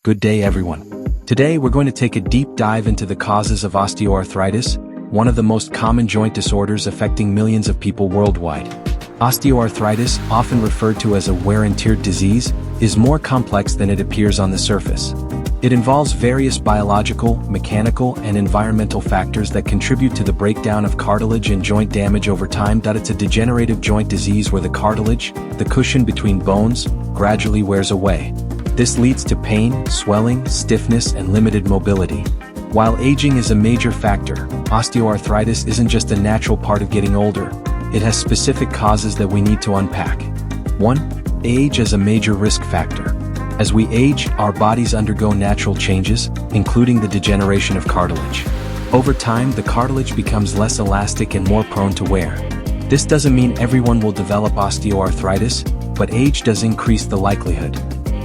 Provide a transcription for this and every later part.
Good day, everyone. Today we're going to take a deep dive into the causes of osteoarthritis, one of the most common joint disorders affecting millions of people worldwide. Osteoarthritis, often referred to as a wear and tear disease, is more complex than it appears on the surface. It involves various biological, mechanical, and environmental factors that contribute to the breakdown of cartilage and joint damage over time. It's a degenerative joint disease where the cartilage, the cushion between bones, gradually wears away. This leads to pain, swelling, stiffness, and limited mobility. While aging is a major factor, osteoarthritis isn't just a natural part of getting older. It has specific causes that we need to unpack. 1. Age as a major risk factor. As we age, our bodies undergo natural changes, including the degeneration of cartilage. Over time, the cartilage becomes less elastic and more prone to wear. This doesn't mean everyone will develop osteoarthritis, but age does increase the likelihood.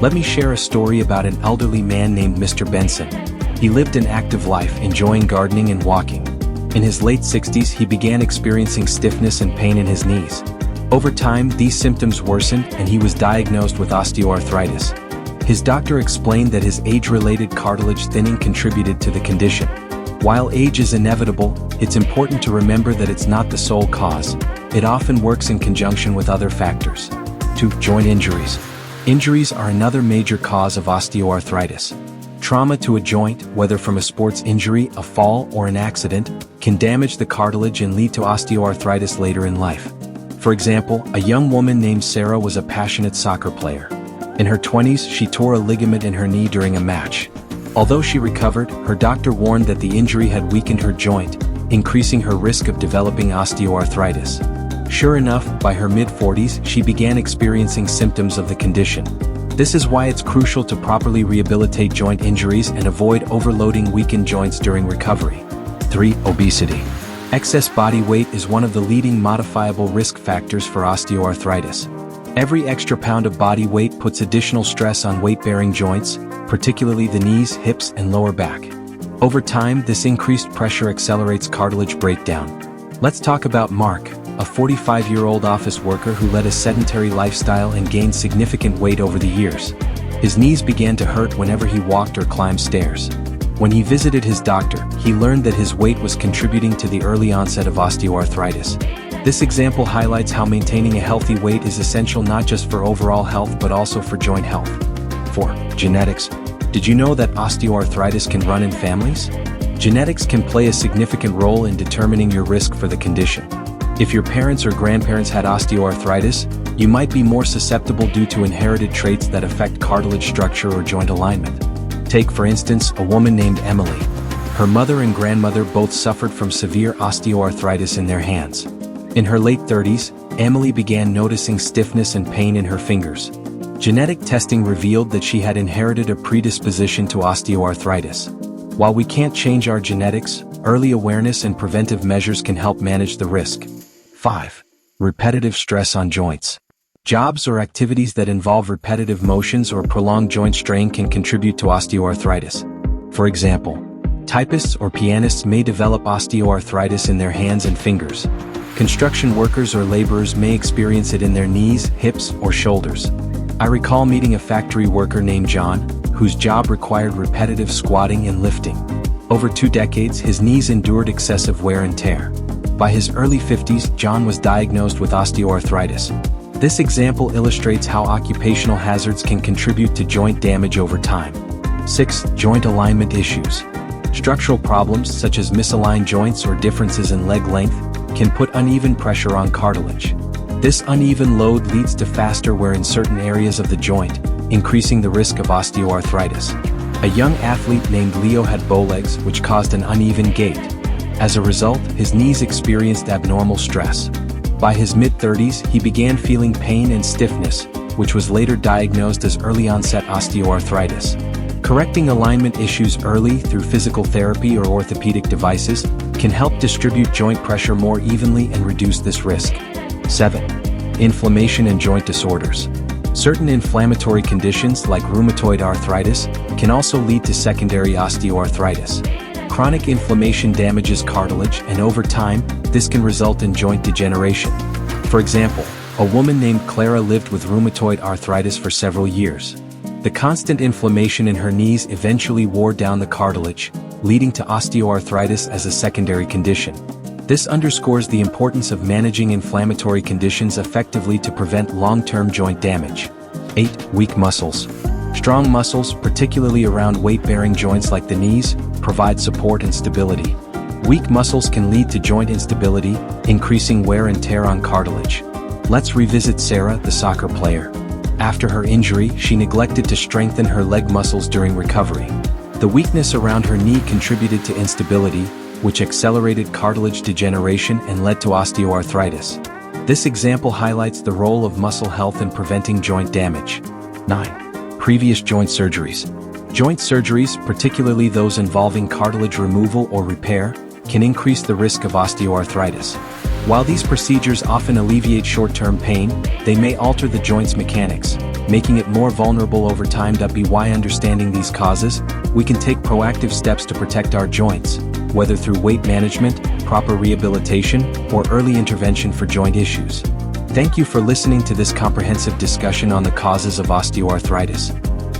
Let me share a story about an elderly man named Mr. Benson. He lived an active life, enjoying gardening and walking. In his late 60s, he began experiencing stiffness and pain in his knees. Over time, these symptoms worsened and he was diagnosed with osteoarthritis. His doctor explained that his age-related cartilage thinning contributed to the condition. While age is inevitable, it's important to remember that it's not the sole cause. It often works in conjunction with other factors. 2. Joint injuries. Injuries are another major cause of osteoarthritis. Trauma to a joint, whether from a sports injury, a fall, or an accident, can damage the cartilage and lead to osteoarthritis later in life. For example, a young woman named Sarah was a passionate soccer player. In her 20s, she tore a ligament in her knee during a match. Although she recovered, her doctor warned that the injury had weakened her joint, increasing her risk of developing osteoarthritis. Sure enough, by her mid-40s, she began experiencing symptoms of the condition. This is why it's crucial to properly rehabilitate joint injuries and avoid overloading weakened joints during recovery. 3. Obesity. Excess body weight is one of the leading modifiable risk factors for osteoarthritis. Every extra pound of body weight puts additional stress on weight-bearing joints, particularly the knees, hips, and lower back. Over time, this increased pressure accelerates cartilage breakdown. Let's talk about Mark, a 45-year-old office worker who led a sedentary lifestyle and gained significant weight over the years. His knees began to hurt whenever he walked or climbed stairs. When he visited his doctor, he learned that his weight was contributing to the early onset of osteoarthritis. This example highlights how maintaining a healthy weight is essential not just for overall health but also for joint health. 4. Genetics. Did you know that osteoarthritis can run in families? Genetics can play a significant role in determining your risk for the condition. If your parents or grandparents had osteoarthritis, you might be more susceptible due to inherited traits that affect cartilage structure or joint alignment. Take, for instance, a woman named Emily. Her mother and grandmother both suffered from severe osteoarthritis in their hands. In her late 30s, Emily began noticing stiffness and pain in her fingers. Genetic testing revealed that she had inherited a predisposition to osteoarthritis. While we can't change our genetics, early awareness and preventive measures can help manage the risk. 5. Repetitive stress on joints. Jobs or activities that involve repetitive motions or prolonged joint strain can contribute to osteoarthritis. For example, typists or pianists may develop osteoarthritis in their hands and fingers. Construction workers or laborers may experience it in their knees, hips, or shoulders. I recall meeting a factory worker named John, whose job required repetitive squatting and lifting. Over 2 decades, his knees endured excessive wear and tear. By his early 50s, John was diagnosed with osteoarthritis. This example illustrates how occupational hazards can contribute to joint damage over time. 6. Joint alignment issues. Structural problems such as misaligned joints or differences in leg length can put uneven pressure on cartilage. This uneven load leads to faster wear in certain areas of the joint, increasing the risk of osteoarthritis. A young athlete named Leo had bow legs, which caused an uneven gait. As a result, his knees experienced abnormal stress. By his mid-30s, he began feeling pain and stiffness, which was later diagnosed as early-onset osteoarthritis. Correcting alignment issues early through physical therapy or orthopedic devices can help distribute joint pressure more evenly and reduce this risk. 7. Inflammation and joint disorders. Certain inflammatory conditions like rheumatoid arthritis can also lead to secondary osteoarthritis. Chronic inflammation damages cartilage, and over time, this can result in joint degeneration. For example, a woman named Clara lived with rheumatoid arthritis for several years. The constant inflammation in her knees eventually wore down the cartilage, leading to osteoarthritis as a secondary condition. This underscores the importance of managing inflammatory conditions effectively to prevent long-term joint damage. 8. Weak muscles. Strong muscles, particularly around weight-bearing joints like the knees, provide support and stability. Weak muscles can lead to joint instability, increasing wear and tear on cartilage. Let's revisit Sarah, the soccer player. After her injury, she neglected to strengthen her leg muscles during recovery. The weakness around her knee contributed to instability, which accelerated cartilage degeneration and led to osteoarthritis. This example highlights the role of muscle health in preventing joint damage. 9. Previous joint surgeries. Joint surgeries, particularly those involving cartilage removal or repair, can increase the risk of osteoarthritis. While these procedures often alleviate short-term pain, they may alter the joint's mechanics, making it more vulnerable over time. By understanding these causes, we can take proactive steps to protect our joints, whether through weight management, proper rehabilitation, or early intervention for joint issues. Thank you for listening to this comprehensive discussion on the causes of osteoarthritis.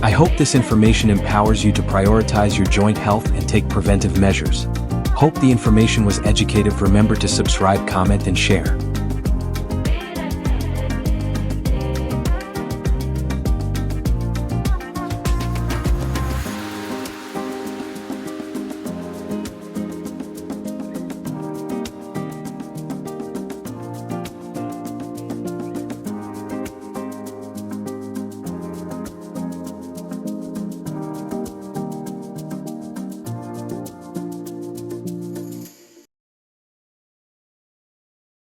I hope this information empowers you to prioritize your joint health and take preventive measures. Hope the information was educative. Remember to subscribe, comment, and share.